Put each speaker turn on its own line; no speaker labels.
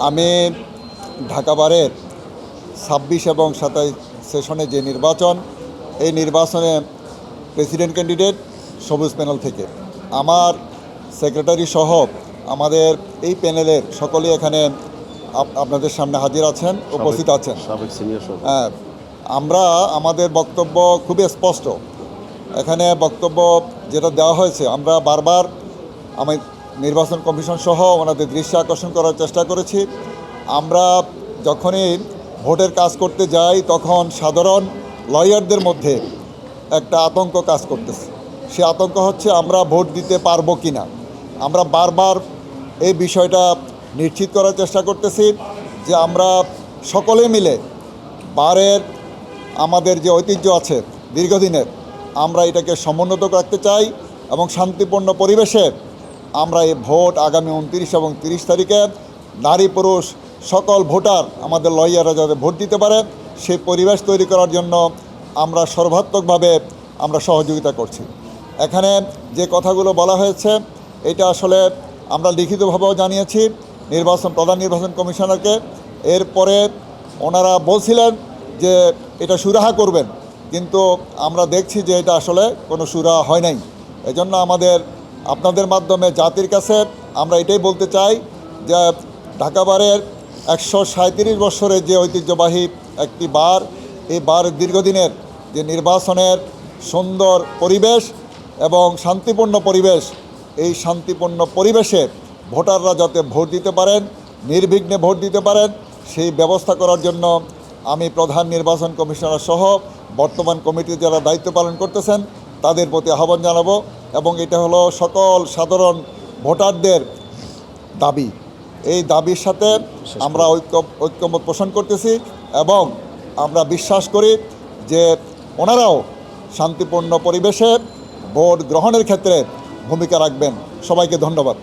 আমি ঢাকা বারের ২৬ এবং ২৭ সেশনে যে নির্বাচন, এই নির্বাচনে প্রেসিডেন্ট ক্যান্ডিডেট সবুজ প্যানেল থেকে আমার সেক্রেটারি সহ আমাদের এই প্যানেলের সকলেই এখানে আপনাদের সামনে হাজির আছেন, উপস্থিত আছেন। আমরা আমাদের বক্তব্য খুবই স্পষ্ট। এখানে বক্তব্য যেটা দেওয়া হয়েছে, আমরা বারবার আমি নির্বাচন কমিশন সহ ওনাদের দৃষ্টি আকর্ষণ করার চেষ্টা করেছি। আমরা যখনই ভোটের কাজ করতে যাই তখন সাধারণ লয়ারদের মধ্যে একটা আতঙ্ক কাজ করতেছে। সে আতঙ্ক হচ্ছে আমরা ভোট দিতে পারবো কি না। আমরা বারবার এই বিষয়টা নিশ্চিত করার চেষ্টা করতেছি যে আমরা সকলে মিলে বারের আমাদের যে ঐতিহ্য আছে দীর্ঘদিনের, আমরা এটাকে সমুন্নত রাখতে চাই এবং শান্তিপূর্ণ পরিবেশে আমরা এই ভোট আগামী 29 এবং 30 তারিখে নারী পুরুষ সকল ভোটার আমাদের লয়াররা যাতে ভোট দিতে পারে সেই পরিবেশ তৈরি করার জন্য আমরা সর্বাত্মকভাবে আমরা সহযোগিতা করছি। এখানে যে কথাগুলো বলা হয়েছে এটা আসলে আমরা লিখিতভাবেও জানিয়েছি প্রধান নির্বাচন কমিশনারকে। এরপরে ওনারা বলছিলেন যে এটা সুরাহা করবেন, কিন্তু আমরা দেখছি যে এটা আসলে কোনো সুরাহা হয় নাই। এজন্য আপনাদের মাধ্যমে জাতির কাছে আমরা এটাই বলতে চাই যে ঢাকা বারের 137 বছরের যে ঐতিহ্যবাহী একটি বার, এই বার দীর্ঘদিনের যে নির্বাচনের সুন্দর পরিবেশ এবং শান্তিপূর্ণ পরিবেশ, এই শান্তিপূর্ণ পরিবেশে ভোটাররা যাতে ভোট দিতে পারেন, নির্বিঘ্নে ভোট দিতে পারেন, সেই ব্যবস্থা করার জন্য আমি প্রধান নির্বাচন কমিশনার সহ বর্তমান কমিটির যারা দায়িত্ব পালন করতেছেন তাদের প্রতি আহ্বান জানাবো। এবং এটা হলো সকল সাধারণ ভোটারদের দাবি। এই দাবির সাথে আমরা ঐক্যমত পোষণ করতেছি এবং আমরা বিশ্বাস করি যে ওনারাও শান্তিপূর্ণ পরিবেশে ভোট গ্রহণের ক্ষেত্রে ভূমিকা রাখবেন। সবাইকে ধন্যবাদ।